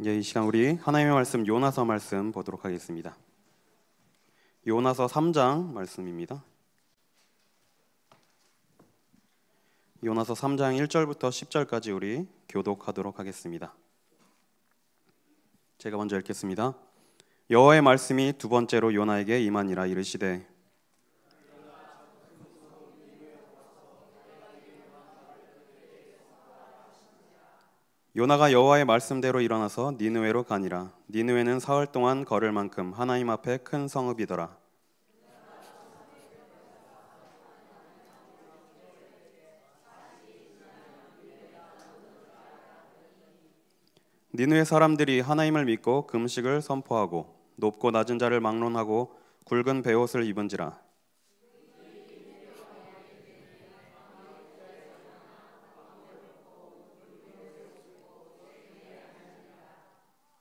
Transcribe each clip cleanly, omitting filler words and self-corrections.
이제 이 시간 우리 하나님의 말씀 요나서 말씀 보도록 하겠습니다. 요나서 3장 말씀입니다. 요나서 3장 1절부터 10절까지 우리 교독하도록 하겠습니다. 제가 먼저 읽겠습니다. 여호와의 말씀이 두 번째로 요나에게 임하니라. 이르시되 요나가 여호와의 말씀대로 일어나서 니느웨로 가니라. 니느웨는 사흘 동안 걸을 만큼 하나님 앞에 큰 성읍이더라. 니느웨 사람들이 하나님을 믿고 금식을 선포하고 높고 낮은 자를 막론하고 굵은 베옷을 입은지라.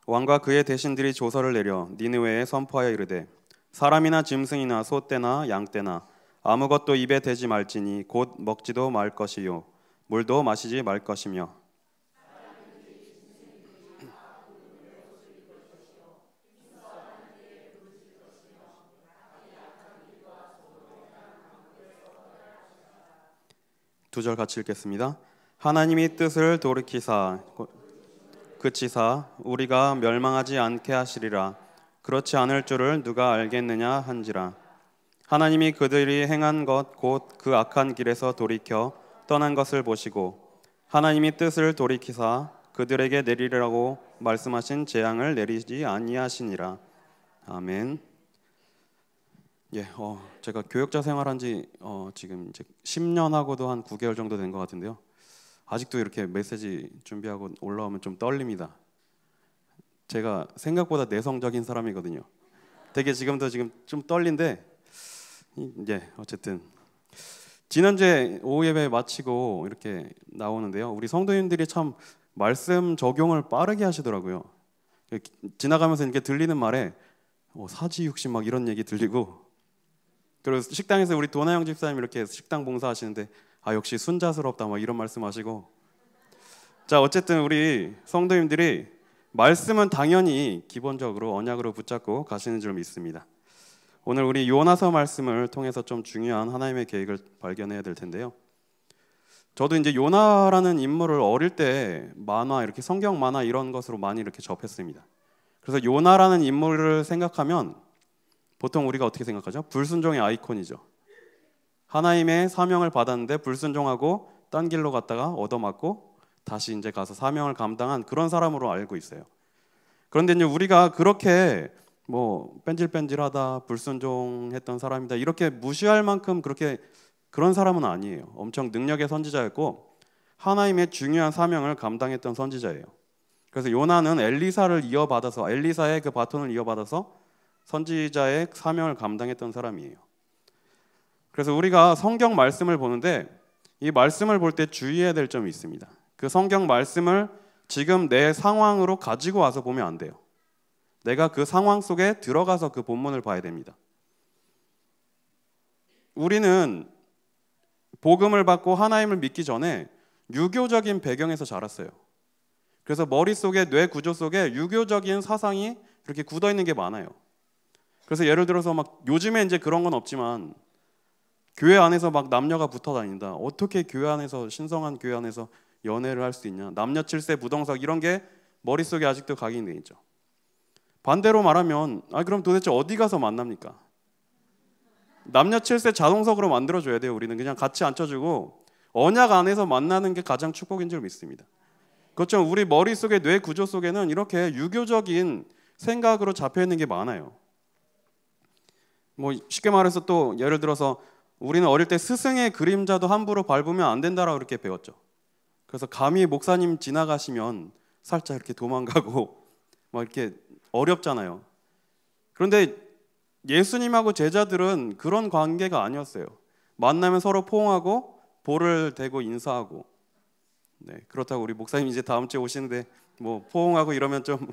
왕과 그의 대신들이 조서를 내려 니느웨에 선포하여 이르되 사람이나 짐승이나 소떼나 양떼나 아무것도 입에 대지 말지니 곧 먹지도 말 것이요 물도 마시지 말 것이며 두 절 같이 읽겠습니다. 하나님이 뜻을 돌이키사 그치사 우리가 멸망하지 않게 하시리라. 그렇지 않을 줄을 누가 알겠느냐 한지라. 하나님이 그들이 행한 것 곧 그 악한 길에서 돌이켜 떠난 것을 보시고 하나님이 뜻을 돌이키사 그들에게 내리라고 말씀하신 재앙을 내리지 아니하시니라. 아멘. 제가 교역자 생활한 지 지금 이제 10년 하고도 한 9개월 정도 된 것 같은데요. 아직도 이렇게 메시지 준비하고 올라오면 좀 떨립니다. 제가 생각보다 내성적인 사람이거든요. 되게 지금 좀 떨린데 이제 어쨌든 지난주에 오후 예배 마치고 이렇게 나오는데요. 우리 성도님들이 참 말씀 적용을 빠르게 하시더라고요. 지나가면서 이렇게 들리는 말에 사지육신 막 이런 얘기 들리고, 그리고 식당에서 우리 도나영 집사님 이렇게 식당 봉사하시는데 역시 순자스럽다 막 이런 말씀하시고. 자, 어쨌든 우리 성도님들이 말씀은 당연히 기본적으로 언약으로 붙잡고 가시는 줄 믿습니다. 오늘 우리 요나서 말씀을 통해서 좀 중요한 하나님의 계획을 발견해야 될 텐데요. 저도 이제 요나라는 인물을 어릴 때 만화, 이렇게 성경 만화 이런 것으로 많이 이렇게 접했습니다. 그래서 요나라는 인물을 생각하면 보통 우리가 어떻게 생각하죠? 불순종의 아이콘이죠. 하나님의 사명을 받았는데 불순종하고 딴 길로 갔다가 얻어맞고 다시 이제 가서 사명을 감당한 그런 사람으로 알고 있어요. 그런데 이제 우리가 그렇게 뺀질뺀질하다, 불순종했던 사람이다 이렇게 무시할 만큼 그런 사람은 아니에요. 엄청 능력의 선지자였고 하나님의 중요한 사명을 감당했던 선지자예요. 그래서 요나는 엘리사의 그 바톤을 이어받아서 선지자의 사명을 감당했던 사람이에요. 그래서 우리가 성경 말씀을 보는데 이 말씀을 볼 때 주의해야 될 점이 있습니다. 그 성경 말씀을 지금 내 상황으로 가지고 와서 보면 안 돼요. 내가 그 상황 속에 들어가서 그 본문을 봐야 됩니다. 우리는 복음을 받고 하나님을 믿기 전에 유교적인 배경에서 자랐어요. 그래서 머릿속에, 뇌 구조 속에 유교적인 사상이 이렇게 굳어 있는 게 많아요. 그래서 예를 들어서 요즘에 이제 그런 건 없지만 교회 안에서 남녀가 붙어 다닌다. 어떻게 교회 안에서, 신성한 교회 안에서 연애를 할 수 있냐. 남녀 칠세 부동석 이런 게 머릿속에 아직도 각인돼 있죠. 반대로 말하면 그럼 도대체 어디 가서 만납니까? 남녀 칠세 자동석으로 만들어줘야 돼요. 우리는 그냥 같이 앉혀주고 언약 안에서 만나는 게 가장 축복인 줄 믿습니다. 그렇죠. 우리 머릿속에, 뇌 구조 속에는 이렇게 유교적인 생각으로 잡혀있는 게 많아요. 쉽게 말해서 또 예를 들어서 우리는 어릴 때 스승의 그림자도 함부로 밟으면 안 된다라고 이렇게 배웠죠. 그래서 감히 목사님 지나가시면 살짝 이렇게 도망가고 이렇게 어렵잖아요. 그런데 예수님하고 제자들은 그런 관계가 아니었어요. 만나면 서로 포옹하고 볼을 대고 인사하고. 그렇다고 우리 목사님 이제 다음 주에 오시는데 포옹하고 이러면 좀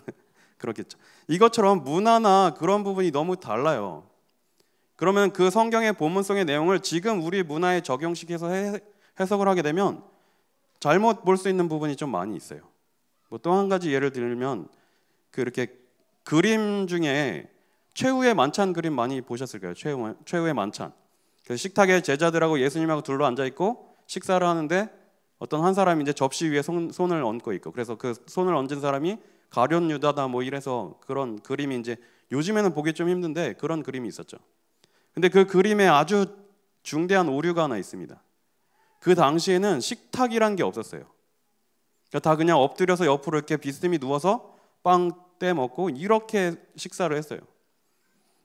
그렇겠죠. 이것처럼 문화나 그런 부분이 너무 달라요. 그러면 그 성경의 본문성의 내용을 지금 우리 문화에 적용시켜서 해석을 하게 되면 잘못 볼 수 있는 부분이 좀 많이 있어요. 또 한 가지 예를 들면 그 이렇게 그림 중에 최후의 만찬 그림 많이 보셨을 거예요. 최후의 만찬. 그 식탁에 제자들하고 예수님하고 둘러 앉아 있고 식사를 하는데 어떤 한 사람이 이제 접시 위에 손을 얹고 있고, 그래서 그 손을 얹은 사람이 가룟 유다다 뭐 이래서 그런 그림이 이제 요즘에는 보기 좀 힘든데 그런 그림이 있었죠. 근데 그 그림에 아주 중대한 오류가 하나 있습니다. 그 당시에는 식탁이란 게 없었어요. 그러니까 다 그냥 엎드려서 옆으로 이렇게 비스듬히 누워서 빵 떼먹고 이렇게 식사를 했어요.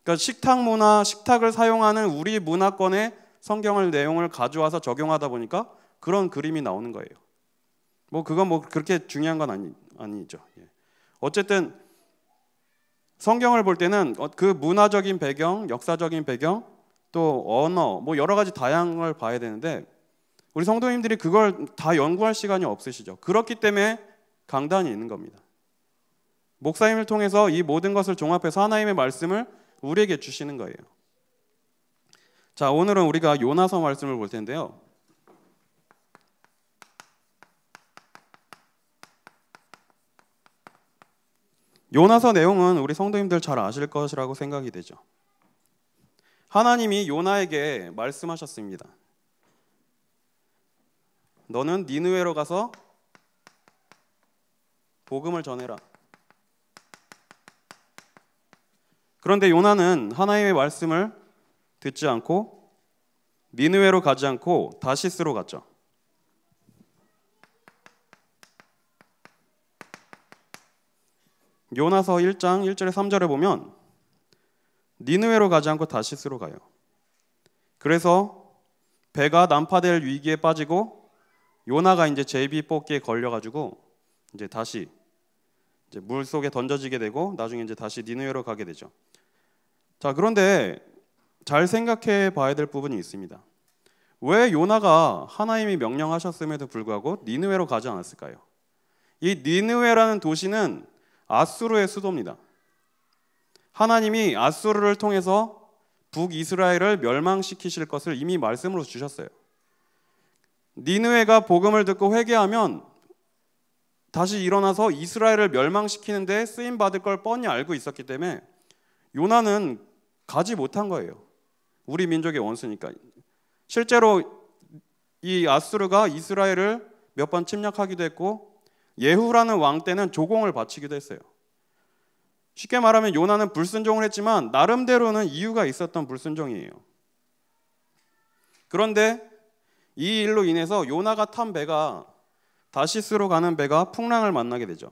그러니까 식탁 문화, 식탁을 사용하는 우리 문화권의 성경을 내용을 가져와서 적용하다 보니까 그런 그림이 나오는 거예요. 뭐 그건 뭐 그렇게 중요한 건 아니죠. 어쨌든 성경을 볼 때는 그 문화적인 배경, 역사적인 배경, 또 언어, 뭐 여러 가지 다양을 봐야 되는데 우리 성도님들이 그걸 다 연구할 시간이 없으시죠. 그렇기 때문에 강단이 있는 겁니다. 목사님을 통해서 이 모든 것을 종합해서 하나님의 말씀을 우리에게 주시는 거예요. 자, 오늘은 우리가 요나서 말씀을 볼 텐데요. 요나서 내용은 우리 성도님들 잘 아실 것이라고 생각이 되죠. 하나님이 요나에게 말씀하셨습니다. 너는 니느웨로 가서 복음을 전해라. 그런데 요나는 하나님의 말씀을 듣지 않고 니느웨로 가지 않고 다시스로 갔죠. 요나서 1장 1절에 3절에 보면 니느웨로 가지 않고 다시스로 가요. 그래서 배가 난파될 위기에 빠지고 요나가 이제 제비 뽑기에 걸려가지고 이제 다시 이제 물 속에 던져지게 되고 나중에 이제 다시 니느웨로 가게 되죠. 자, 그런데 잘 생각해 봐야 될 부분이 있습니다. 왜 요나가 하나님이 명령하셨음에도 불구하고 니느웨로 가지 않았을까요? 이 니느웨라는 도시는 아수르의 수도입니다. 하나님이 아수르를 통해서 북이스라엘을 멸망시키실 것을 이미 말씀으로 주셨어요. 니느웨가 복음을 듣고 회개하면 다시 일어나서 이스라엘을 멸망시키는데 쓰임받을 걸 뻔히 알고 있었기 때문에 요나는 가지 못한 거예요. 우리 민족의 원수니까. 실제로 이 아수르가 이스라엘을 몇 번 침략하기도 했고 예후라는 왕 때는 조공을 바치기도 했어요. 쉽게 말하면 요나는 불순종을 했지만 나름대로는 이유가 있었던 불순종이에요. 그런데 이 일로 인해서 요나가 탄 배가 다시스로 가는 배가 풍랑을 만나게 되죠.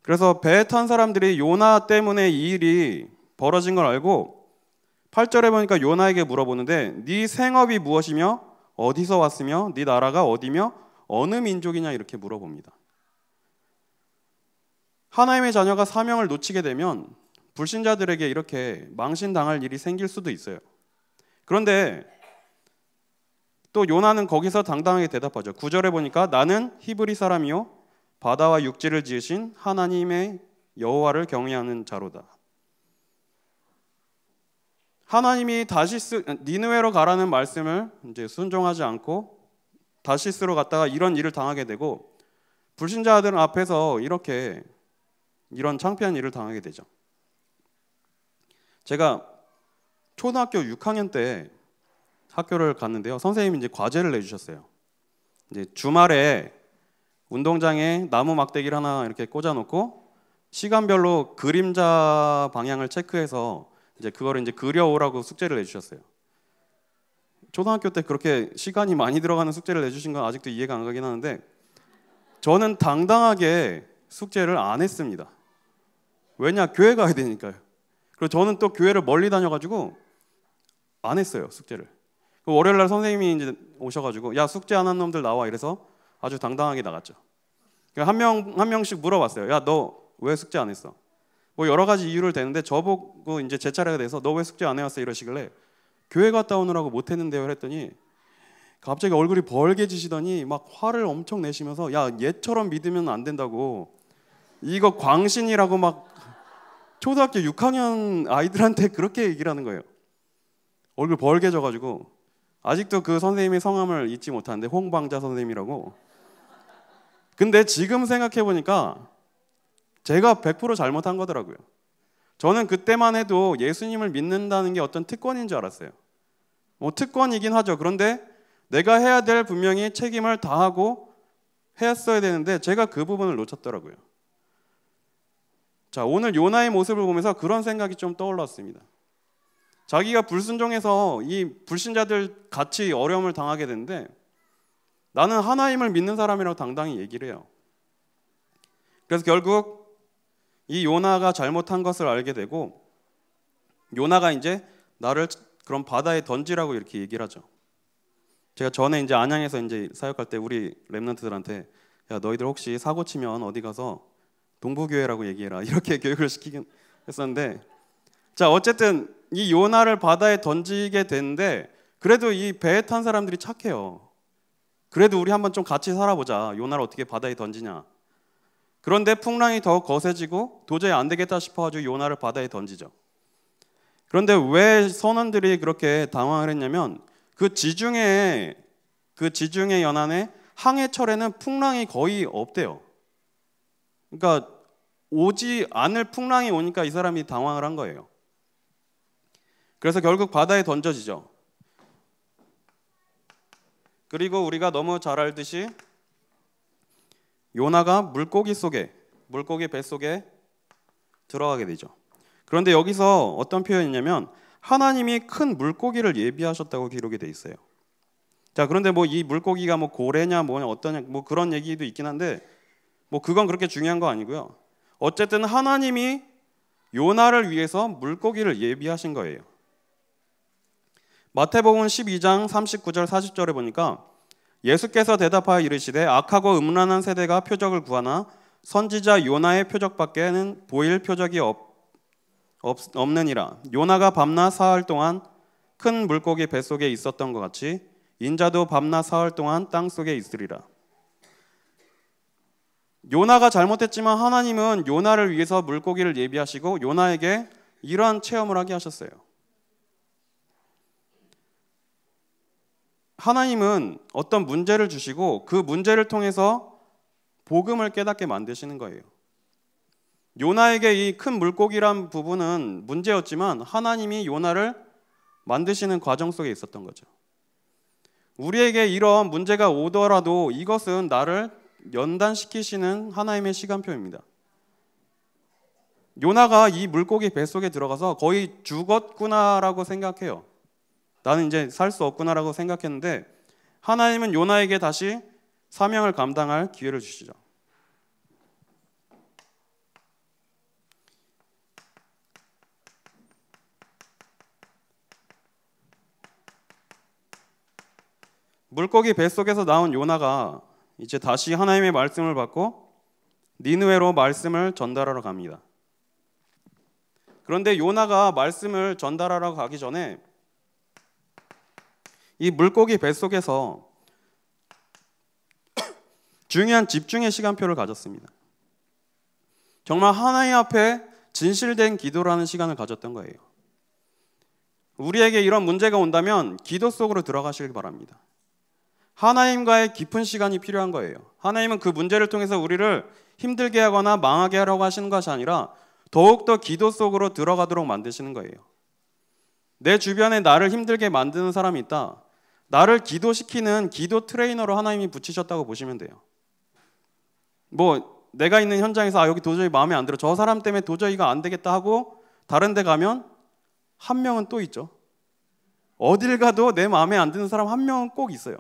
그래서 배에 탄 사람들이 요나 때문에 이 일이 벌어진 걸 알고 8절에 보니까 요나에게 물어보는데 네 생업이 무엇이며 어디서 왔으며 네 나라가 어디며 어느 민족이냐 이렇게 물어봅니다. 하나님의 자녀가 사명을 놓치게 되면 불신자들에게 이렇게 망신당할 일이 생길 수도 있어요. 그런데 또 요나는 거기서 당당하게 대답하죠. 9절에 보니까 나는 히브리 사람이요 바다와 육지를 지으신 하나님의 여호와를 경외하는 자로다. 하나님이 니느웨로 가라는 말씀을 이제 순종하지 않고 다시스로 갔다가 이런 일을 당하게 되고 불신자들 앞에서 이런 창피한 일을 당하게 되죠. 제가 초등학교 6학년 때 학교를 갔는데요. 선생님이 이제 과제를 내주셨어요. 이제 주말에 운동장에 나무 막대기를 하나 이렇게 꽂아놓고 시간별로 그림자 방향을 체크해서 이제 그거를 이제 그려오라고 숙제를 내주셨어요. 초등학교 때 그렇게 시간이 많이 들어가는 숙제를 내주신 건 아직도 이해가 안 가긴 하는데 저는 당당하게 숙제를 안 했습니다. 왜냐? 교회 가야 되니까요. 그리고 저는 또 교회를 멀리 다녀가지고 안 했어요, 숙제를. 월요일 날 선생님이 이제 오셔가지고 야 숙제 안 한 놈들 나와 이래서 아주 당당하게 나갔죠. 한 명씩 물어봤어요. 야 너 왜 숙제 안 했어? 뭐 여러 가지 이유를 대는데 저보고 이제 제 차례가 돼서 너 왜 숙제 안 해왔어 이러시길래 교회 갔다 오느라고 못했는데요 했더니 갑자기 얼굴이 벌개지시더니 막 화를 엄청 내시면서 야 얘처럼 믿으면 안 된다고 이거 광신이라고 막 초등학교 6학년 아이들한테 그렇게 얘기를 하는 거예요. 얼굴 벌개져가지고 아직도 그 선생님의 성함을 잊지 못하는데 홍방자 선생님이라고. 근데 지금 생각해 보니까 제가 100% 잘못한 거더라고요. 저는 그때만 해도 예수님을 믿는다는 게 어떤 특권인 줄 알았어요. 뭐 특권이긴 하죠. 그런데 내가 해야 될 분명히 책임을 다하고 했어야 되는데 제가 그 부분을 놓쳤더라고요. 자, 오늘 요나의 모습을 보면서 그런 생각이 좀 떠올랐습니다. 자기가 불순종해서 이 불신자들 같이 어려움을 당하게 되는데 나는 하나님을 믿는 사람이라고 당당히 얘기를 해요. 그래서 결국 이 요나가 잘못한 것을 알게 되고 요나가 이제 나를 그런 바다에 던지라고 이렇게 얘기를 하죠. 제가 전에 이제 안양에서 이제 사역할 때 우리 랩런트들한테 야, 너희들 혹시 사고 치면 어디 가서 동부교회라고 얘기해라 이렇게 교육을 시키긴 했었는데, 자, 어쨌든 이 요나를 바다에 던지게 됐는데 그래도 이 배에 탄 사람들이 착해요. 그래도 우리 한번 좀 같이 살아보자. 요나를 어떻게 바다에 던지냐. 그런데 풍랑이 더 거세지고 도저히 안 되겠다 싶어가지고 요나를 바다에 던지죠. 그런데 왜 선원들이 그렇게 당황을 했냐면 그 지중해 연안에 항해철에는 풍랑이 거의 없대요. 그러니까 오지 않을 풍랑이 오니까 이 사람이 당황을 한 거예요. 그래서 결국 바다에 던져지죠. 그리고 우리가 너무 잘 알듯이 요나가 물고기 뱃속에 들어가게 되죠. 그런데 여기서 어떤 표현이 있냐면 하나님이 큰 물고기를 예비하셨다고 기록이 돼 있어요. 자, 그런데 뭐 이 물고기가 뭐 고래냐 뭐냐 어떠냐 뭐 그런 얘기도 있긴 한데 뭐 그건 그렇게 중요한 거 아니고요. 어쨌든 하나님이 요나를 위해서 물고기를 예비하신 거예요. 마태복음 12장 39절 40절에 보니까 예수께서 대답하여 이르시되 악하고 음란한 세대가 표적을 구하나 선지자 요나의 표적밖에는 보일 표적이 없느니라. 요나가 밤낮 사흘 동안 큰 물고기 뱃속에 있었던 것 같이 인자도 밤낮 사흘 동안 땅속에 있으리라. 요나가 잘못했지만 하나님은 요나를 위해서 물고기를 예비하시고 요나에게 이러한 체험을 하게 하셨어요. 하나님은 어떤 문제를 주시고 그 문제를 통해서 복음을 깨닫게 만드시는 거예요. 요나에게 이 큰 물고기란 부분은 문제였지만 하나님이 요나를 만드시는 과정 속에 있었던 거죠. 우리에게 이런 문제가 오더라도 이것은 나를 연단시키시는 하나님의 시간표입니다. 요나가 이 물고기 뱃속에 들어가서 거의 죽었구나라고 생각해요. 나는 이제 살 수 없구나라고 생각했는데 하나님은 요나에게 다시 사명을 감당할 기회를 주시죠. 물고기 뱃속에서 나온 요나가 이제 다시 하나님의 말씀을 받고 니느웨로 말씀을 전달하러 갑니다. 그런데 요나가 말씀을 전달하러 가기 전에 이 물고기 뱃속에서 중요한 집중의 시간표를 가졌습니다. 정말 하나님 앞에 진실된 기도를 하는 시간을 가졌던 거예요. 우리에게 이런 문제가 온다면 기도 속으로 들어가시길 바랍니다. 하나님과의 깊은 시간이 필요한 거예요. 하나님은 그 문제를 통해서 우리를 힘들게 하거나 망하게 하려고 하시는 것이 아니라 더욱더 기도 속으로 들어가도록 만드시는 거예요. 내 주변에 나를 힘들게 만드는 사람이 있다. 나를 기도시키는 기도 트레이너로 하나님이 붙이셨다고 보시면 돼요. 뭐 내가 있는 현장에서 여기 도저히 마음에 안 들어. 저 사람 때문에 도저히 이거 안 되겠다 하고 다른 데 가면 한 명은 또 있죠. 어딜 가도 내 마음에 안 드는 사람 한 명은 꼭 있어요.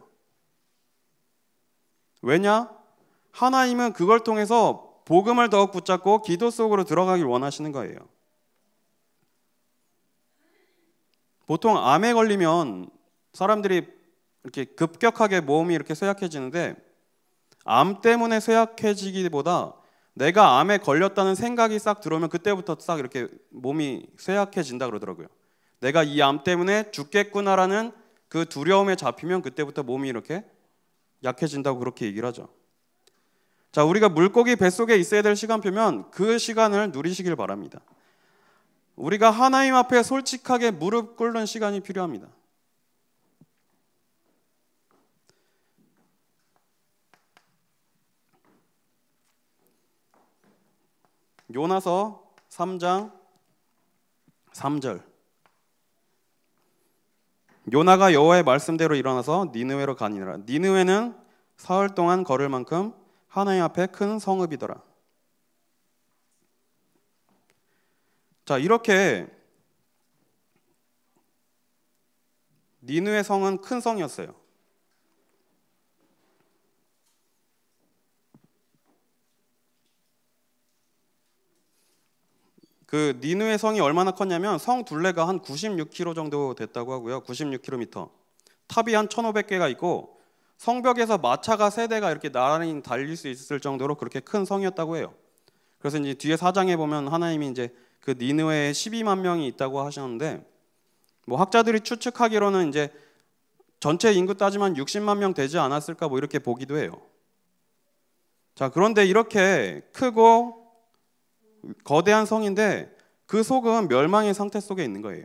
왜냐? 하나님은 그걸 통해서 복음을 더욱 붙잡고 기도 속으로 들어가길 원하시는 거예요. 보통 암에 걸리면 사람들이 이렇게 급격하게 몸이 이렇게 쇠약해지는데 암 때문에 쇠약해지기보다 내가 암에 걸렸다는 생각이 싹 들어오면 그때부터 싹 이렇게 몸이 쇠약해진다 그러더라고요. 내가 이 암 때문에 죽겠구나라는 그 두려움에 잡히면 그때부터 몸이 이렇게 약해진다고 그렇게 얘기를 하죠. 자, 우리가 물고기 뱃속에 있어야 될 시간표면 그 시간을 누리시길 바랍니다. 우리가 하나님 앞에 솔직하게 무릎 꿇는 시간이 필요합니다. 요나서 3장 3절. 요나가 여호와의 말씀대로 일어나서 니느웨로 가니라. 니느웨는 사흘 동안 걸을 만큼 하나님 앞에 큰 성읍이더라. 자, 이렇게 니느웨 성은 큰 성이었어요. 그 니느웨 성이 얼마나 컸냐면 성 둘레가 한 96km 정도 됐다고 하고요. 96km. 탑이 한 1,500개가 있고 성벽에서 마차가 3대가 이렇게 나란히 달릴 수 있을 정도로 그렇게 큰 성이었다고 해요. 그래서 이제 뒤에 4장에 보면 하나님이 이제 그 니느웨에 12만 명이 있다고 하셨는데, 뭐 학자들이 추측하기로는 이제 전체 인구 따지면 60만 명 되지 않았을까 뭐 이렇게 보기도 해요. 자, 그런데 이렇게 크고 거대한 성인데 그 속은 멸망의 상태 속에 있는 거예요.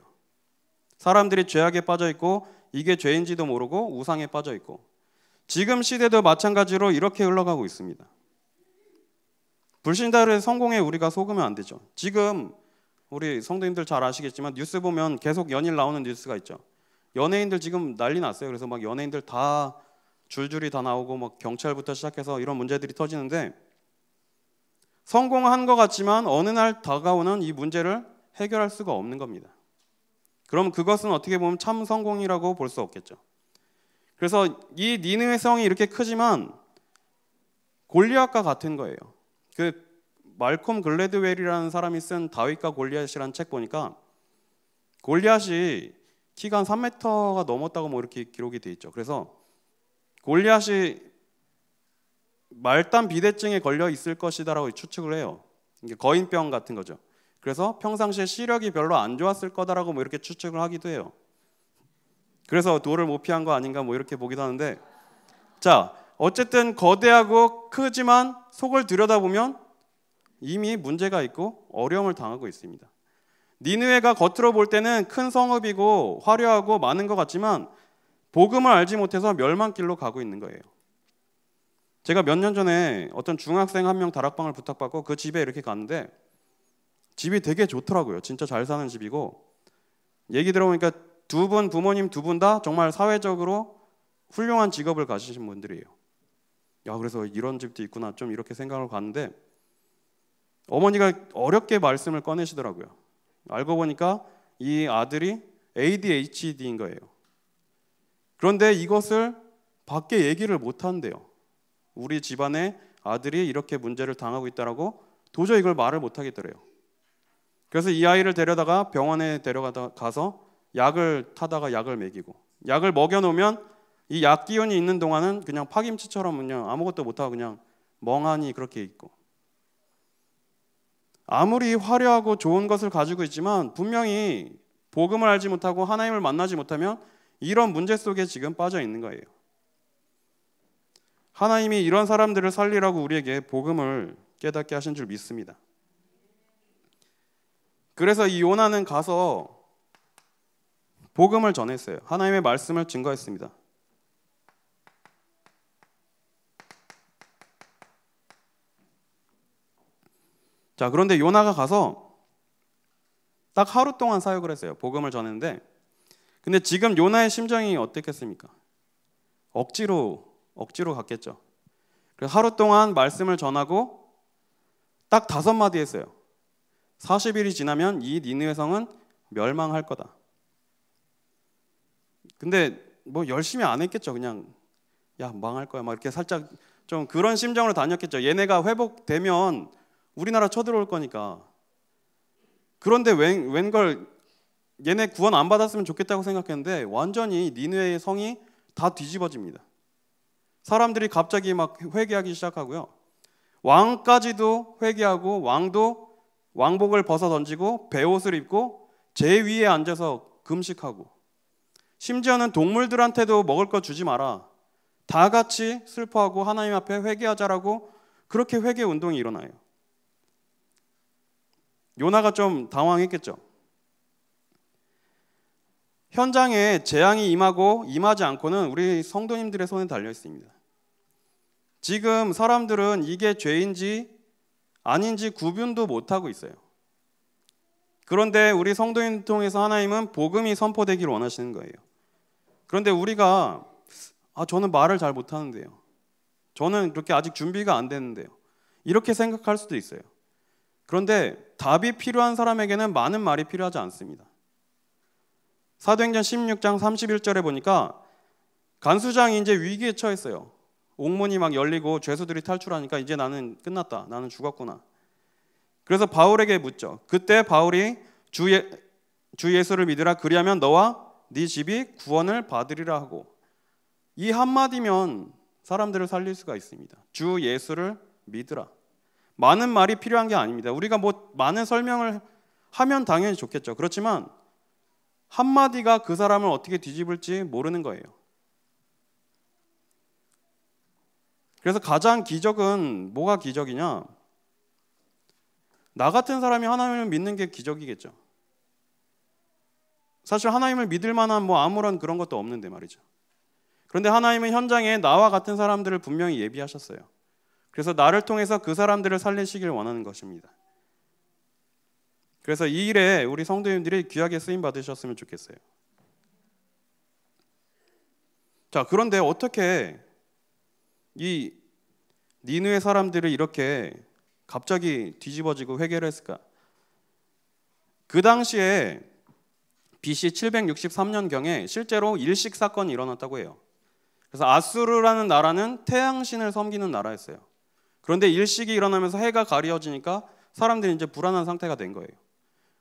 사람들이 죄악에 빠져 있고 이게 죄인지도 모르고 우상에 빠져 있고, 지금 시대도 마찬가지로 이렇게 흘러가고 있습니다. 불신자를 성공에 우리가 속으면 안 되죠. 지금 우리 성도님들 잘 아시겠지만 뉴스 보면 계속 연일 나오는 뉴스가 있죠. 연예인들 지금 난리 났어요. 그래서 막 연예인들 다 줄줄이 다 나오고 막 경찰부터 시작해서 이런 문제들이 터지는데, 성공한 것 같지만 어느 날 다가오는 이 문제를 해결할 수가 없는 겁니다. 그럼 그것은 어떻게 보면 참 성공이라고 볼 수 없겠죠. 그래서 이 니느웨 성이 이렇게 크지만 골리앗과 같은 거예요. 그 말콤 글래드웰이라는 사람이 쓴 다윗과 골리앗이라는 책 보니까 골리앗이 키가 한 3m가 넘었다고 뭐 이렇게 기록이 돼 있죠. 그래서 골리앗이 말단 비대증에 걸려 있을 것이다라고 추측을 해요. 이게 거인병 같은 거죠. 그래서 평상시에 시력이 별로 안 좋았을 거다라고 뭐 이렇게 추측을 하기도 해요. 그래서 돌을 못 피한 거 아닌가 뭐 이렇게 보기도 하는데, 자, 어쨌든 거대하고 크지만 속을 들여다보면 이미 문제가 있고 어려움을 당하고 있습니다. 니느웨가 겉으로 볼 때는 큰 성읍이고 화려하고 많은 것 같지만 복음을 알지 못해서 멸망길로 가고 있는 거예요. 제가 몇 년 전에 어떤 중학생 한 명 다락방을 부탁받고 그 집에 이렇게 갔는데 집이 되게 좋더라고요. 진짜 잘 사는 집이고, 얘기 들어보니까 부모님 두 분 다 정말 사회적으로 훌륭한 직업을 가지신 분들이에요. 야, 그래서 이런 집도 있구나 좀 이렇게 생각을 갔는데, 어머니가 어렵게 말씀을 꺼내시더라고요. 알고 보니까 이 아들이 ADHD인 거예요. 그런데 이것을 밖에 얘기를 못 한대요. 우리 집안의 아들이 이렇게 문제를 당하고 있다라고 도저히 이걸 말을 못 하겠더래요. 그래서 이 아이를 데려다가 병원에 가서 약을 타다가 약을 먹이고, 약을 먹여놓으면 이 약 기운이 있는 동안은 그냥 파김치처럼 그냥 아무것도 못하고 그냥 멍하니 그렇게 있고, 아무리 화려하고 좋은 것을 가지고 있지만 분명히 복음을 알지 못하고 하나님을 만나지 못하면 이런 문제 속에 지금 빠져 있는 거예요. 하나님이 이런 사람들을 살리라고 우리에게 복음을 깨닫게 하신 줄 믿습니다. 그래서 이 요나는 가서 복음을 전했어요. 하나님의 말씀을 증거했습니다. 자, 그런데 요나가 가서 딱 하루 동안 사역을 했어요. 복음을 전했는데, 근데 지금 요나의 심정이 어땠겠습니까? 억지로 갔겠죠. 그래서 하루 동안 말씀을 전하고 딱 5마디 했어요. 40일이 지나면 이 니느웨 성은 멸망할 거다. 근데 뭐 열심히 안 했겠죠. 그냥 야, 망할 거야 막 이렇게 살짝 좀 그런 심정으로 다녔겠죠. 얘네가 회복되면 우리나라 쳐들어올 거니까. 그런데 웬걸 얘네 구원 안 받았으면 좋겠다고 생각했는데 완전히 니느웨의 성이 다 뒤집어집니다. 사람들이 갑자기 막 회개하기 시작하고요. 왕까지도 회개하고, 왕도 왕복을 벗어 던지고 베옷을 입고 제 위에 앉아서 금식하고, 심지어는 동물들한테도 먹을 거 주지 마라, 다 같이 슬퍼하고 하나님 앞에 회개하자라고 그렇게 회개 운동이 일어나요. 요나가 좀 당황했겠죠. 현장에 재앙이 임하고 임하지 않고는 우리 성도님들의 손에 달려 있습니다. 지금 사람들은 이게 죄인지 아닌지 구분도 못하고 있어요. 그런데 우리 성도인 통해서 하나님은 복음이 선포되기를 원하시는 거예요. 그런데 우리가 저는 말을 잘 못하는데요, 저는 그렇게 아직 준비가 안 됐는데요, 이렇게 생각할 수도 있어요. 그런데 답이 필요한 사람에게는 많은 말이 필요하지 않습니다. 사도행전 16장 31절에 보니까 간수장이 이제 위기에 처했어요. 옥문이 막 열리고 죄수들이 탈출하니까 이제 나는 끝났다, 나는 죽었구나. 그래서 바울에게 묻죠. 그때 바울이 주 예수를 믿으라, 그리하면 너와 네 집이 구원을 받으리라 하고, 이 한마디면 사람들을 살릴 수가 있습니다. 주 예수를 믿으라. 많은 말이 필요한 게 아닙니다. 우리가 뭐 많은 설명을 하면 당연히 좋겠죠. 그렇지만 한마디가 그 사람을 어떻게 뒤집을지 모르는 거예요. 그래서 가장 기적은 뭐가 기적이냐? 나 같은 사람이 하나님을 믿는 게 기적이겠죠. 사실 하나님을 믿을 만한 뭐 아무런 그런 것도 없는데 말이죠. 그런데 하나님은 현장에 나와 같은 사람들을 분명히 예비하셨어요. 그래서 나를 통해서 그 사람들을 살리시길 원하는 것입니다. 그래서 이 일에 우리 성도님들이 귀하게 쓰임 받으셨으면 좋겠어요. 자, 그런데 어떻게 이 니느웨 사람들이 이렇게 갑자기 뒤집어지고 회개를 했을까? 그 당시에 BC 763년경에 실제로 일식 사건이 일어났다고 해요. 그래서 아수르라는 나라는 태양신을 섬기는 나라였어요. 그런데 일식이 일어나면서 해가 가려지니까 사람들이 이제 불안한 상태가 된 거예요.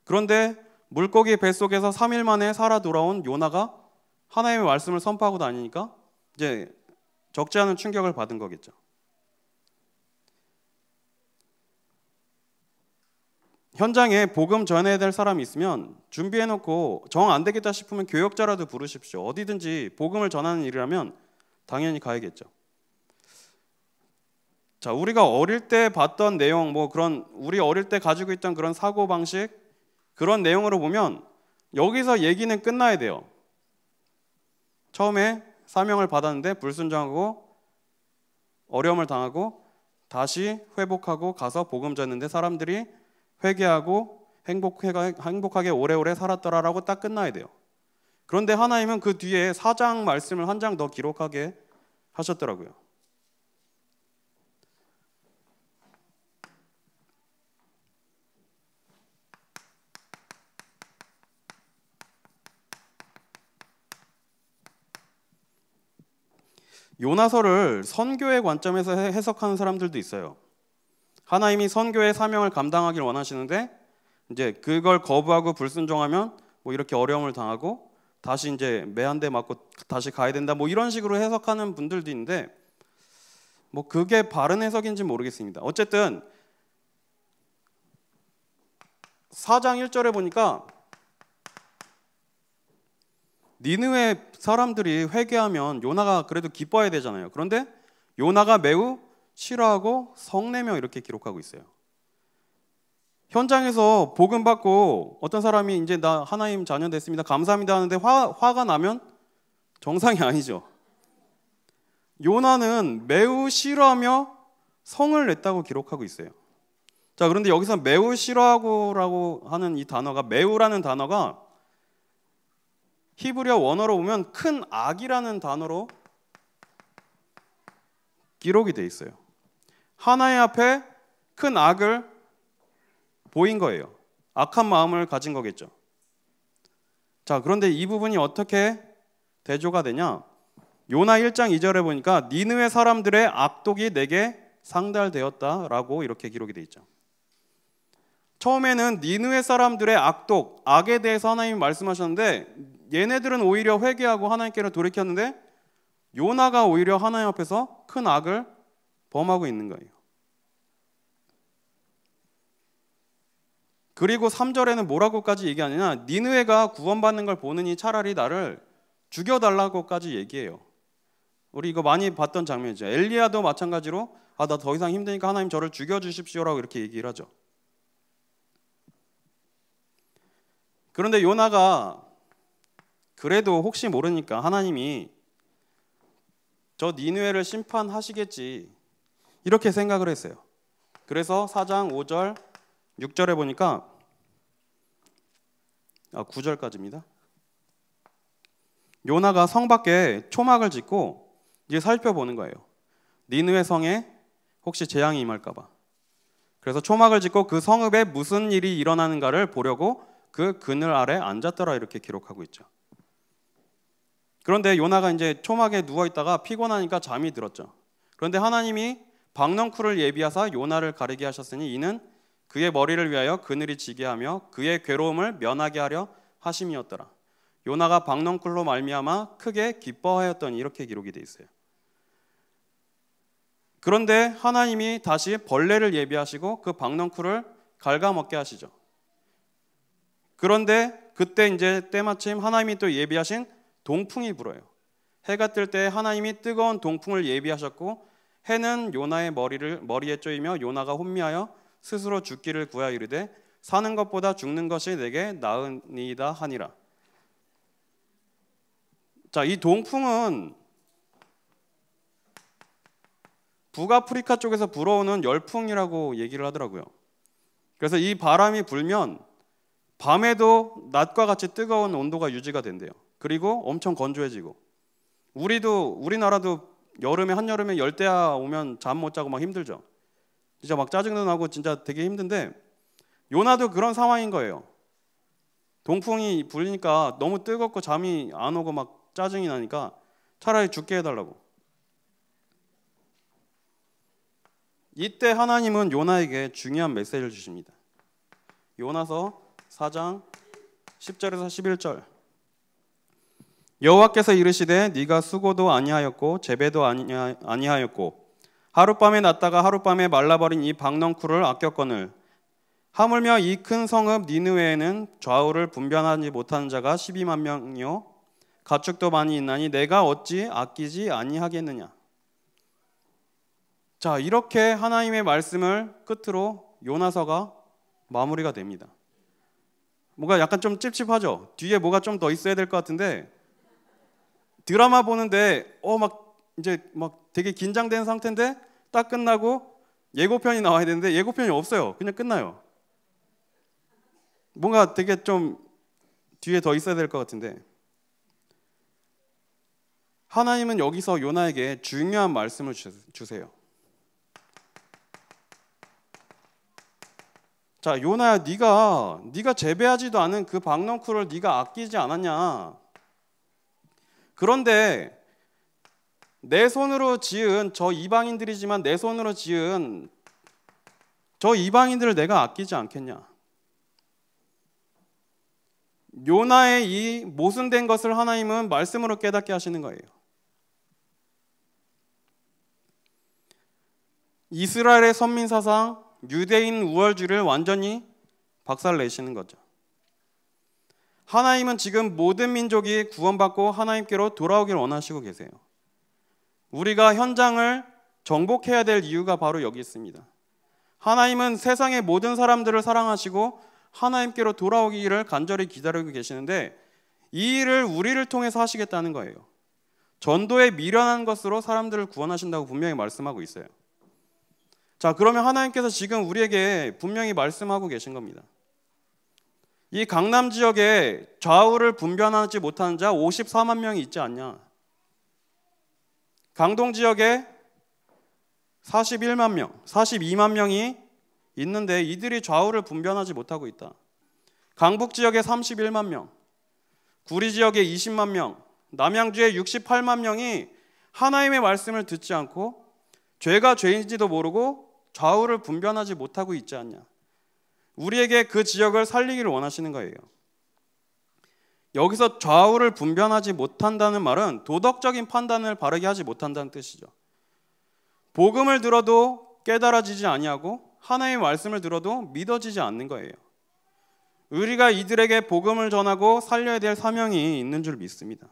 그런데 물고기 뱃속에서 3일 만에 살아 돌아온 요나가 하나님의 말씀을 선포하고 다니니까 이제 적지 않은 충격을 받은 거겠죠. 현장에 복음 전해야 될 사람이 있으면 준비해놓고 정 안 되겠다 싶으면 교역자라도 부르십시오. 어디든지 복음을 전하는 일이라면 당연히 가야겠죠. 자, 우리가 어릴 때 봤던 내용, 뭐 그런 우리 어릴 때 가지고 있던 그런 사고 방식, 그런 내용으로 보면 여기서 얘기는 끝나야 돼요. 처음에 사명을 받았는데 불순종하고 어려움을 당하고 다시 회복하고 가서 복음 전했는데 사람들이 회개하고 행복하게 오래오래 살았더라라고 딱 끝나야 돼요. 그런데 하나님은 그 뒤에 4장 말씀을 한 장 더 기록하게 하셨더라고요. 요나서를 선교의 관점에서 해석하는 사람들도 있어요. 하나님이 선교의 사명을 감당하길 원하시는데 이제 그걸 거부하고 불순종하면 뭐 이렇게 어려움을 당하고 다시 이제 매 한 대 맞고 다시 가야 된다, 뭐 이런 식으로 해석하는 분들도 있는데 뭐 그게 바른 해석인지 모르겠습니다. 어쨌든 4장 1절에 보니까 니느웨 사람들이 회개하면 요나가 그래도 기뻐해야 되잖아요. 그런데 요나가 매우 싫어하고 성내며 이렇게 기록하고 있어요. 현장에서 복음 받고 어떤 사람이 이제 나 하나님 자녀 됐습니다, 감사합니다 하는데 화가 나면 정상이 아니죠. 요나는 매우 싫어하며 성을 냈다고 기록하고 있어요. 자, 그런데 여기서 매우 싫어하고라고 하는 이 단어가, 매우라는 단어가 히브리어 원어로 보면 큰 악이라는 단어로 기록이 돼 있어요. 하나님 앞에 큰 악을 보인 거예요. 악한 마음을 가진 거겠죠. 자, 그런데 이 부분이 어떻게 대조가 되냐? 요나 1장 2절에 보니까 니느웨 사람들의 악독이 내게 상달되었다라고 이렇게 기록이 돼 있죠. 처음에는 니느웨 사람들의 악독, 악에 대해서 하나님이 말씀하셨는데 얘네들은 오히려 회개하고 하나님께로 돌이켰는데 요나가 오히려 하나님 앞에서 큰 악을 범하고 있는 거예요. 그리고 3절에는 뭐라고까지 얘기하느냐, 니느웨가 구원받는 걸 보느니 차라리 나를 죽여달라고까지 얘기해요. 우리 이거 많이 봤던 장면이죠. 엘리야도 마찬가지로 나 더 이상 힘드니까 하나님 저를 죽여주십시오라고 이렇게 얘기를 하죠. 그런데 요나가 그래도 혹시 모르니까 하나님이 저 니느웨를 심판하시겠지 이렇게 생각을 했어요. 그래서 4장 5절 6절에 보니까 9절까지입니다. 요나가 성 밖에 초막을 짓고 이제 살펴보는 거예요. 니느웨 성에 혹시 재앙이 임할까 봐. 그래서 초막을 짓고 그 성읍에 무슨 일이 일어나는가를 보려고 그 그늘 아래 앉았더라 이렇게 기록하고 있죠. 그런데 요나가 이제 초막에 누워 있다가 피곤하니까 잠이 들었죠. 그런데 하나님이 박넝쿨을 예비하사 요나를 가리게 하셨으니 이는 그의 머리를 위하여 그늘이 지게 하며 그의 괴로움을 면하게 하려 하심이었더라. 요나가 박넝쿨로 말미암아 크게 기뻐하였더니 이렇게 기록이 돼 있어요. 그런데 하나님이 다시 벌레를 예비하시고 그 박넝쿨을 갉아먹게 하시죠. 그런데 그때 이제 때마침 하나님이 또 예비하신 동풍이 불어요. 해가 뜰 때 하나님이 뜨거운 동풍을 예비하셨고 해는 요나의 머리에 쪼이며 요나가 혼미하여 스스로 죽기를 구하여 이르되 사는 것보다 죽는 것이 내게 나으니이다 하니라. 자, 이 동풍은 북아프리카 쪽에서 불어오는 열풍이라고 얘기를 하더라고요. 그래서 이 바람이 불면 밤에도 낮과 같이 뜨거운 온도가 유지가 된대요. 그리고 엄청 건조해지고 우리나라도 한여름에 열대야 오면 잠 못 자고 막 힘들죠. 진짜 막 짜증도 나고 진짜 되게 힘든데 요나도 그런 상황인 거예요. 동풍이 불리니까 너무 뜨겁고 잠이 안 오고 막 짜증이 나니까 차라리 죽게 해달라고. 이때 하나님은 요나에게 중요한 메시지를 주십니다. 요나서 4장 10절에서 11절. 여호와께서 이르시되 네가 수고도 아니하였고 재배도 아니하였고 하룻밤에 났다가 하룻밤에 말라버린 이 박넝쿨을 아꼈거늘 하물며 이 큰 성읍 니느웨에는 좌우를 분변하지 못하는 자가 12만 명이요 가축도 많이 있나니 내가 어찌 아끼지 아니하겠느냐. 자, 이렇게 하나님의 말씀을 끝으로 요나서가 마무리가 됩니다. 뭔가 약간 좀 찝찝하죠. 뒤에 뭐가 좀 더 있어야 될 것 같은데 드라마 보는데 이제 되게 긴장된 상태인데 딱 끝나고 예고편이 나와야 되는데 예고편이 없어요. 그냥 끝나요. 뭔가 되게 좀 뒤에 더 있어야 될 것 같은데 하나님은 여기서 요나에게 중요한 말씀을 주세요. 자, 요나야, 네가 재배하지도 않은 그 박넝쿨을 네가 아끼지 않았냐? 그런데 내 손으로 지은 저 이방인들이지만 내 손으로 지은 저 이방인들을 내가 아끼지 않겠냐? 요나의 이 모순된 것을 하나님은 말씀으로 깨닫게 하시는 거예요. 이스라엘의 선민 사상, 유대인 우월주의를 완전히 박살내시는 거죠. 하나님은 지금 모든 민족이 구원받고 하나님께로 돌아오길 원하시고 계세요. 우리가 현장을 정복해야 될 이유가 바로 여기 있습니다. 하나님은 세상의 모든 사람들을 사랑하시고 하나님께로 돌아오기를 간절히 기다리고 계시는데 이 일을 우리를 통해서 하시겠다는 거예요. 전도에 미련한 것으로 사람들을 구원하신다고 분명히 말씀하고 있어요. 자, 그러면 하나님께서 지금 우리에게 분명히 말씀하고 계신 겁니다. 이 강남 지역에 좌우를 분별하지 못하는 자 54만 명이 있지 않냐? 강동 지역에 41만 명, 42만 명이 있는데 이들이 좌우를 분별하지 못하고 있다. 강북 지역에 31만 명, 구리 지역에 20만 명, 남양주에 68만 명이 하나님의 말씀을 듣지 않고 죄가 죄인지도 모르고 좌우를 분별하지 못하고 있지 않냐? 우리에게 그 지역을 살리기를 원하시는 거예요. 여기서 좌우를 분별하지 못한다는 말은 도덕적인 판단을 바르게 하지 못한다는 뜻이죠. 복음을 들어도 깨달아지지 아니하고 하나님의 말씀을 들어도 믿어지지 않는 거예요. 우리가 이들에게 복음을 전하고 살려야 될 사명이 있는 줄 믿습니다.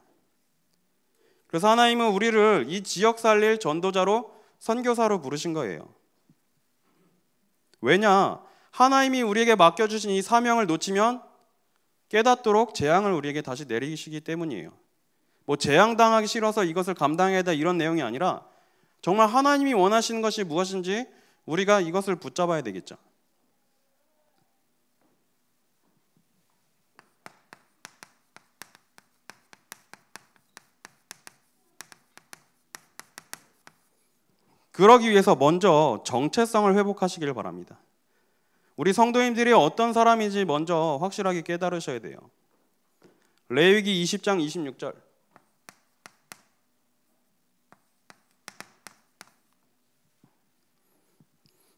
그래서 하나님은 우리를 이 지역 살릴 전도자로 선교사로 부르신 거예요. 왜냐? 하나님이 우리에게 맡겨주신 이 사명을 놓치면 깨닫도록 재앙을 우리에게 다시 내리시기 때문이에요. 뭐 재앙당하기 싫어서 이것을 감당해야 돼 이런 내용이 아니라 정말 하나님이 원하시는 것이 무엇인지 우리가 이것을 붙잡아야 되겠죠. 그러기 위해서 먼저 정체성을 회복하시길 바랍니다. 우리 성도님들이 어떤 사람인지 먼저 확실하게 깨달으셔야 돼요. 레위기 20장 26절.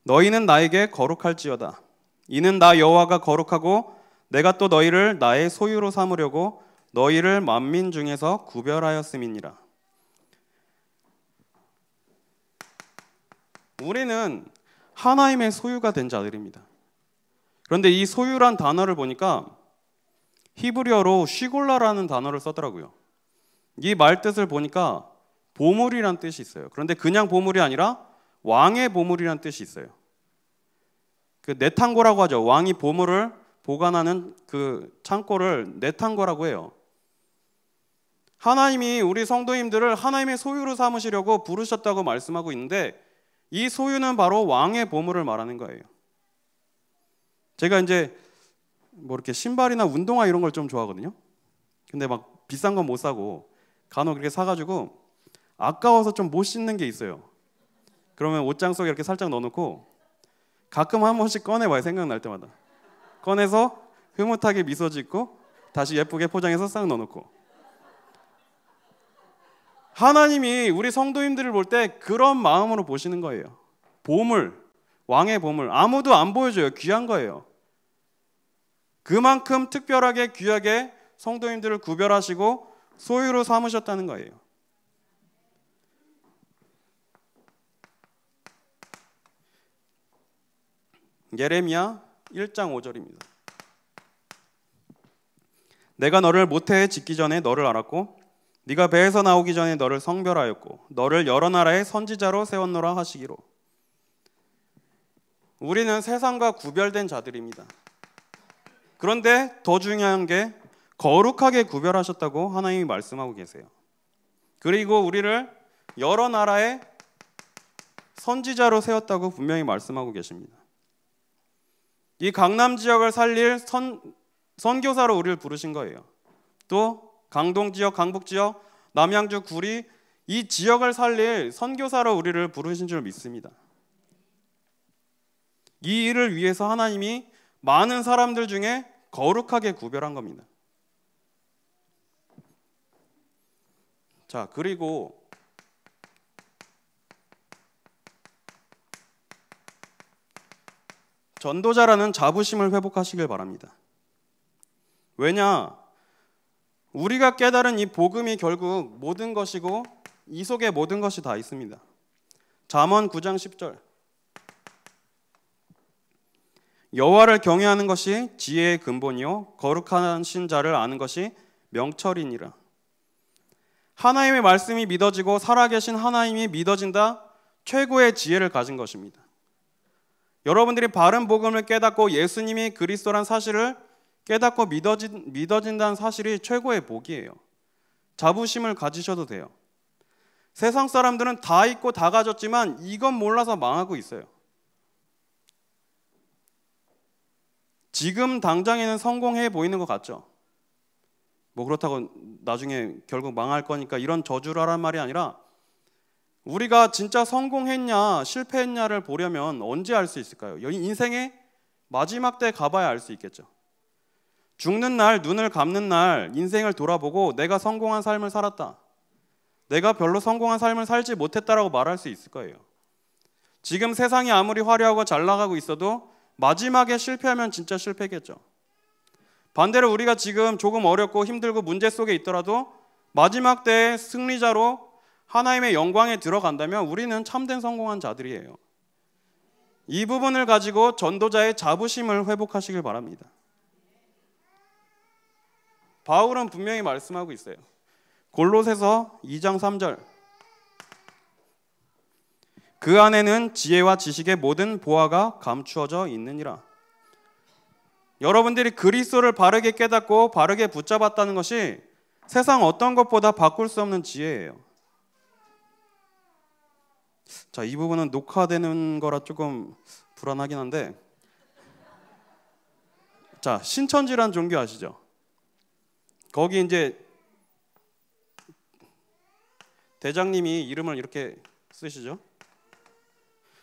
너희는 나에게 거룩할지어다. 이는 나 여호와가 거룩하고 내가 또 너희를 나의 소유로 삼으려고 너희를 만민 중에서 구별하였음이니라. 우리는 하나님의 소유가 된 자들입니다. 그런데 이 소유란 단어를 보니까 히브리어로 쉬골라라는 단어를 썼더라고요. 이 말 뜻을 보니까 보물이란 뜻이 있어요. 그런데 그냥 보물이 아니라 왕의 보물이란 뜻이 있어요. 그 내탕고라고 하죠. 왕이 보물을 보관하는 그 창고를 내탕고라고 해요. 하나님이 우리 성도님들을 하나님의 소유로 삼으시려고 부르셨다고 말씀하고 있는데 이 소유는 바로 왕의 보물을 말하는 거예요. 제가 이제 뭐 이렇게 신발이나 운동화 이런 걸 좀 좋아하거든요. 근데 막 비싼 건 못 사고 간혹 이렇게 사가지고 아까워서 좀 못 신는 게 있어요. 그러면 옷장 속에 이렇게 살짝 넣어놓고 가끔 한 번씩 꺼내봐요. 생각날 때마다 꺼내서 흐뭇하게 미소 짓고 다시 예쁘게 포장해서 싹 넣어놓고. 하나님이 우리 성도님들을 볼 때 그런 마음으로 보시는 거예요. 보물, 왕의 보물. 아무도 안 보여줘요. 귀한 거예요. 그만큼 특별하게 귀하게 성도님들을 구별하시고 소유로 삼으셨다는 거예요. 예레미야 1장 5절입니다. 내가 너를 모태에 짓기 전에 너를 알았고 네가 배에서 나오기 전에 너를 성별하였고 너를 여러 나라의 선지자로 세웠노라 하시기로. 우리는 세상과 구별된 자들입니다. 그런데 더 중요한 게 거룩하게 구별하셨다고 하나님이 말씀하고 계세요. 그리고 우리를 여러 나라의 선지자로 세웠다고 분명히 말씀하고 계십니다. 이 강남 지역을 살릴 선교사로 우리를 부르신 거예요. 또 강동 지역, 강북 지역, 남양주, 구리 이 지역을 살릴 선교사로 우리를 부르신 줄 믿습니다. 이 일을 위해서 하나님이 많은 사람들 중에 거룩하게 구별한 겁니다. 자, 그리고 전도자라는 자부심을 회복하시길 바랍니다. 왜냐? 우리가 깨달은 이 복음이 결국 모든 것이고 이 속에 모든 것이 다 있습니다. 잠언 9장 10절. 여호와를 경외하는 것이 지혜의 근본이요 거룩하신 자를 아는 것이 명철이니라. 하나님의 말씀이 믿어지고 살아계신 하나님이 믿어진다, 최고의 지혜를 가진 것입니다. 여러분들이 바른 복음을 깨닫고 예수님이 그리스도란 사실을 깨닫고 믿어진다는 사실이 최고의 복이에요. 자부심을 가지셔도 돼요. 세상 사람들은 다 있고 다 가졌지만 이건 몰라서 망하고 있어요. 지금 당장에는 성공해 보이는 것 같죠? 뭐 그렇다고 나중에 결국 망할 거니까 이런 저주를 하란 말이 아니라 우리가 진짜 성공했냐 실패했냐를 보려면 언제 알 수 있을까요? 인생의 마지막 때 가봐야 알 수 있겠죠. 죽는 날, 눈을 감는 날 인생을 돌아보고 내가 성공한 삶을 살았다, 내가 별로 성공한 삶을 살지 못했다라고 말할 수 있을 거예요. 지금 세상이 아무리 화려하고 잘 나가고 있어도 마지막에 실패하면 진짜 실패겠죠. 반대로 우리가 지금 조금 어렵고 힘들고 문제 속에 있더라도 마지막 때의 승리자로 하나님의 영광에 들어간다면 우리는 참된 성공한 자들이에요. 이 부분을 가지고 전도자의 자부심을 회복하시길 바랍니다. 바울은 분명히 말씀하고 있어요. 골로새서 2장 3절. 그 안에는 지혜와 지식의 모든 보화가 감추어져 있느니라. 여러분들이 그리스도를 바르게 깨닫고 바르게 붙잡았다는 것이 세상 어떤 것보다 바꿀 수 없는 지혜예요. 자, 이 부분은 녹화되는 거라 조금 불안하긴 한데, 자, 신천지란 종교 아시죠? 거기 이제 대장님이 이름을 이렇게 쓰시죠.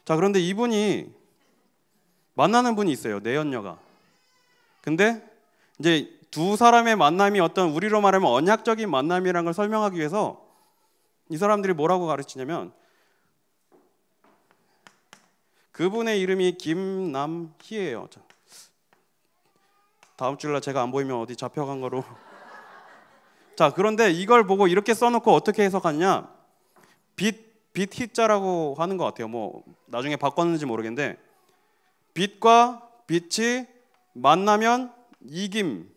자, 그런데 이분이 만나는 분이 있어요. 내연녀가. 근데 이제 두 사람의 만남이 어떤, 우리로 말하면 언약적인 만남이라는 걸 설명하기 위해서 이 사람들이 뭐라고 가르치냐면, 그분의 이름이 김남희예요. 다음 주일날 제가 안 보이면 어디 잡혀간 거로. 자, 그런데 이걸 보고 이렇게 써놓고 어떻게 해석하냐? 빛 희자라고 하는 것 같아요. 뭐 나중에 바꿨는지 모르겠는데, 빛과 빛이 만나면 이김.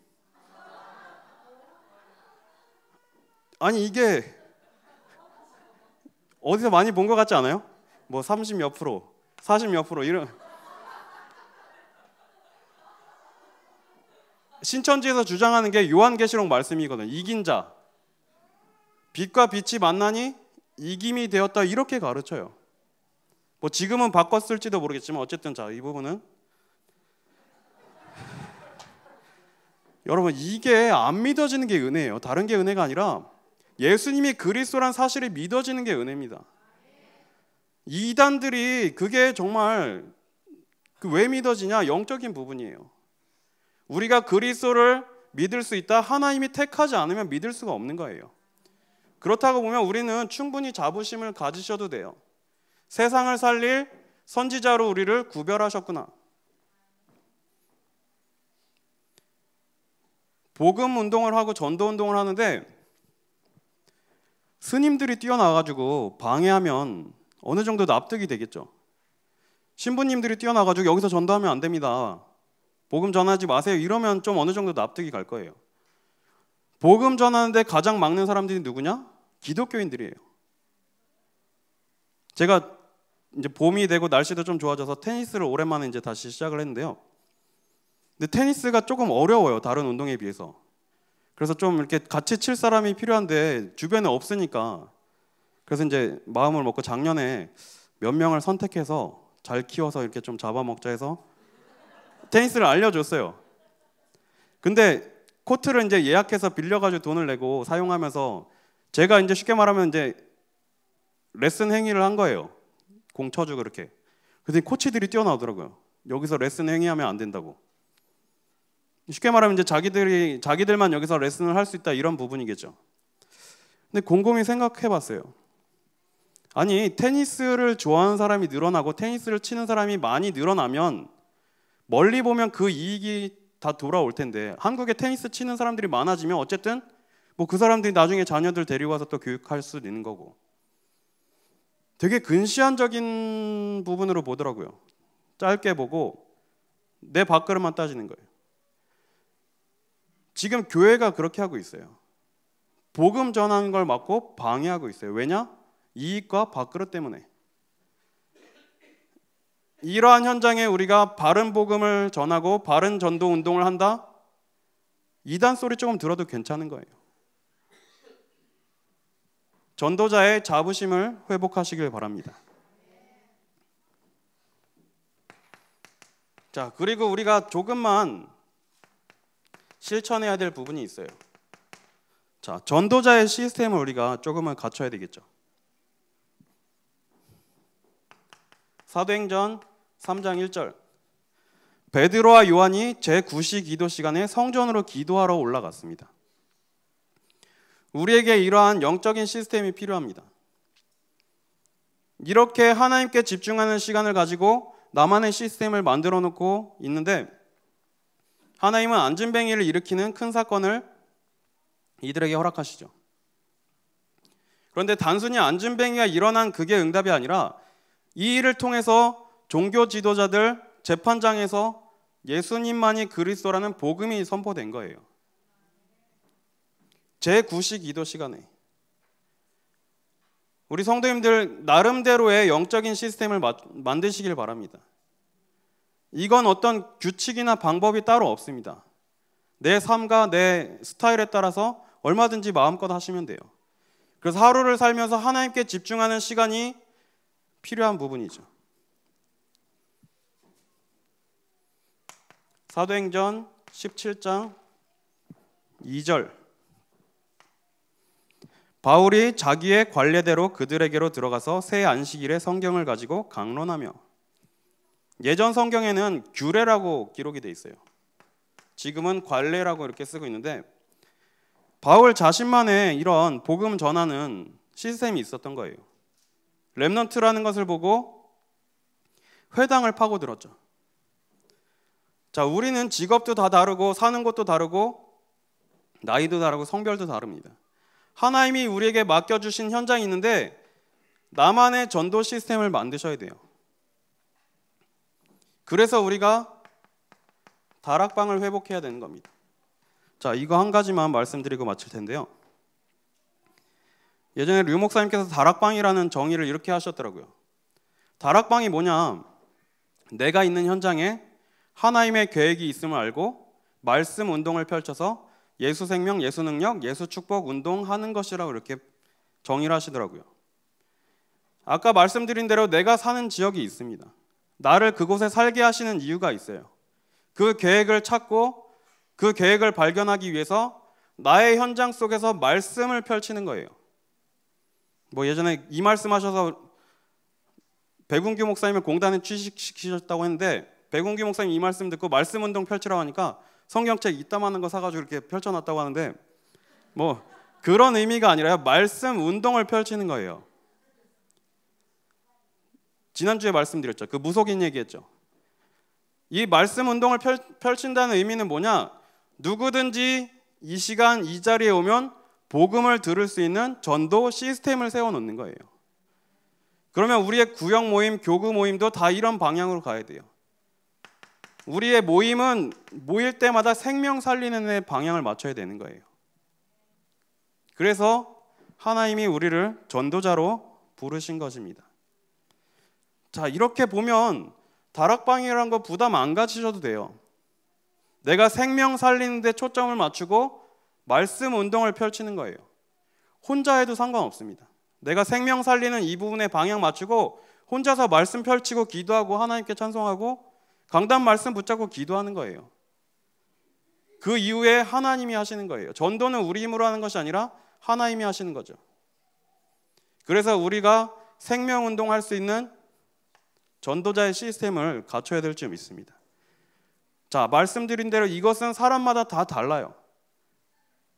아니, 이게 어디서 많이 본 것 같지 않아요? 뭐 30 몇 프로, 40 몇 프로 이런. 신천지에서 주장하는 게 요한계시록 말씀이거든요. 이긴 자, 빛과 빛이 만나니 이김이 되었다, 이렇게 가르쳐요. 뭐 지금은 바꿨을지도 모르겠지만 어쨌든, 자, 이 부분은 여러분, 이게 안 믿어지는 게 은혜예요. 다른 게 은혜가 아니라 예수님이 그리스도란 사실이 믿어지는 게 은혜입니다. 이단들이 그게 정말 왜 믿어지냐? 영적인 부분이에요. 우리가 그리스도를 믿을 수 있다, 하나님이 택하지 않으면 믿을 수가 없는 거예요. 그렇다고 보면 우리는 충분히 자부심을 가지셔도 돼요. 세상을 살릴 선지자로 우리를 구별하셨구나. 복음 운동을 하고 전도 운동을 하는데 스님들이 뛰어나가지고 방해하면 어느 정도 납득이 되겠죠. 신부님들이 뛰어나가지고 여기서 전도하면 안 됩니다, 복음 전하지 마세요, 이러면 좀 어느 정도 납득이 갈 거예요. 복음 전하는데 가장 막는 사람들이 누구냐? 기독교인들이에요. 제가 이제 봄이 되고 날씨도 좀 좋아져서 테니스를 오랜만에 이제 다시 시작을 했는데요. 근데 테니스가 조금 어려워요, 다른 운동에 비해서. 그래서 좀 이렇게 같이 칠 사람이 필요한데 주변에 없으니까, 그래서 이제 마음을 먹고 작년에 몇 명을 선택해서 잘 키워서 이렇게 좀 잡아먹자 해서 테니스를 알려줬어요. 근데 코트를 이제 예약해서 빌려가지고 돈을 내고 사용하면서 제가 이제 쉽게 말하면 이제 레슨 행위를 한 거예요. 공 쳐주고 이렇게. 그랬더니 코치들이 뛰어나오더라고요. 여기서 레슨 행위하면 안 된다고. 쉽게 말하면 이제 자기들만 여기서 레슨을 할 수 있다, 이런 부분이겠죠. 근데 곰곰이 생각해 봤어요. 아니, 테니스를 좋아하는 사람이 늘어나고 테니스를 치는 사람이 많이 늘어나면 멀리 보면 그 이익이 다 돌아올 텐데, 한국에 테니스 치는 사람들이 많아지면 어쨌든 뭐 그 사람들이 나중에 자녀들 데리고 와서 또 교육할 수도 있는 거고, 되게 근시안적인 부분으로 보더라고요. 짧게 보고 내 밥그릇만 따지는 거예요. 지금 교회가 그렇게 하고 있어요. 복음 전하는 걸 막고 방해하고 있어요. 왜냐? 이익과 밥그릇 때문에. 이러한 현장에 우리가 바른 복음을 전하고 바른 전도 운동을 한다? 이단 소리 조금 들어도 괜찮은 거예요. 전도자의 자부심을 회복하시길 바랍니다. 자, 그리고 우리가 조금만 실천해야 될 부분이 있어요. 자, 전도자의 시스템을 우리가 조금은 갖춰야 되겠죠. 사도행전 3장 1절, 베드로와 요한이 제9시 기도 시간에 성전으로 기도하러 올라갔습니다. 우리에게 이러한 영적인 시스템이 필요합니다. 이렇게 하나님께 집중하는 시간을 가지고 나만의 시스템을 만들어 놓고 있는데, 하나님은 안진뱅이를 일으키는 큰 사건을 이들에게 허락하시죠. 그런데 단순히 안진뱅이가 일어난 그게 응답이 아니라 이 일을 통해서 종교 지도자들 재판장에서 예수님만이 그리스도라는 복음이 선포된 거예요. 제9시 기도 시간에 우리 성도님들 나름대로의 영적인 시스템을 만드시길 바랍니다. 이건 어떤 규칙이나 방법이 따로 없습니다. 내 삶과 내 스타일에 따라서 얼마든지 마음껏 하시면 돼요. 그래서 하루를 살면서 하나님께 집중하는 시간이 필요한 부분이죠. 사도행전 17장 2절, 바울이 자기의 관례대로 그들에게로 들어가서 새 안식일에 성경을 가지고 강론하며. 예전 성경에는 규례라고 기록이 돼 있어요. 지금은 관례라고 이렇게 쓰고 있는데, 바울 자신만의 이런 복음 전하는 시스템이 있었던 거예요. 렘넌트라는 것을 보고 회당을 파고들었죠. 자, 우리는 직업도 다 다르고 사는 곳도 다르고 나이도 다르고 성별도 다릅니다. 하나님이 우리에게 맡겨주신 현장이 있는데 나만의 전도 시스템을 만드셔야 돼요. 그래서 우리가 다락방을 회복해야 되는 겁니다. 자, 이거 한 가지만 말씀드리고 마칠 텐데요. 예전에 류 목사님께서 다락방이라는 정의를 이렇게 하셨더라고요. 다락방이 뭐냐? 내가 있는 현장에 하나님의 계획이 있음을 알고 말씀 운동을 펼쳐서 예수 생명, 예수 능력, 예수 축복 운동하는 것이라고 이렇게 정의를 하시더라고요. 아까 말씀드린 대로 내가 사는 지역이 있습니다. 나를 그곳에 살게 하시는 이유가 있어요. 그 계획을 찾고 그 계획을 발견하기 위해서 나의 현장 속에서 말씀을 펼치는 거예요. 뭐 예전에 이 말씀하셔서 백운규 목사님을 공단에 취직시키셨다고 했는데, 백운규 목사님 이 말씀 듣고 말씀 운동 펼치라고 하니까 성경책 이따만한 거 사가지고 이렇게 펼쳐놨다고 하는데, 뭐 그런 의미가 아니라요, 말씀 운동을 펼치는 거예요. 지난주에 말씀드렸죠. 그 무속인 얘기했죠. 이 말씀 운동을 펼친다는 의미는 뭐냐? 누구든지 이 시간 이 자리에 오면 복음을 들을 수 있는 전도 시스템을 세워놓는 거예요. 그러면 우리의 구역 모임, 교구 모임도 다 이런 방향으로 가야 돼요. 우리의 모임은 모일 때마다 생명 살리는 데 방향을 맞춰야 되는 거예요. 그래서 하나님이 우리를 전도자로 부르신 것입니다. 자, 이렇게 보면 다락방이라는 거 부담 안 가지셔도 돼요. 내가 생명 살리는 데 초점을 맞추고 말씀 운동을 펼치는 거예요. 혼자 해도 상관없습니다. 내가 생명 살리는 이 부분에 방향 맞추고 혼자서 말씀 펼치고 기도하고 하나님께 찬송하고 강단 말씀 붙잡고 기도하는 거예요. 그 이후에 하나님이 하시는 거예요. 전도는 우리 힘으로 하는 것이 아니라 하나님이 하시는 거죠. 그래서 우리가 생명 운동할 수 있는 전도자의 시스템을 갖춰야 될 점 있습니다. 자, 말씀드린 대로 이것은 사람마다 다 달라요.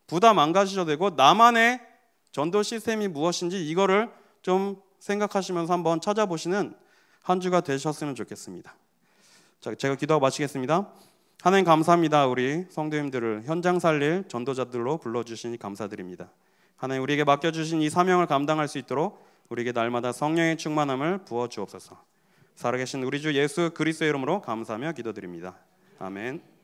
부담 안 가지셔도 되고, 나만의 전도 시스템이 무엇인지 이거를 좀 생각하시면서 한번 찾아보시는 한 주가 되셨으면 좋겠습니다. 자, 제가 기도하고 마치겠습니다. 하나님 감사합니다. 우리 성도님들을 현장 살릴 전도자들로 불러주시니 감사드립니다. 하나님, 우리에게 맡겨주신 이 사명을 감당할 수 있도록 우리에게 날마다 성령의 충만함을 부어주옵소서. 살아계신 우리 주 예수 그리스도의 이름으로 감사하며 기도드립니다. 아멘.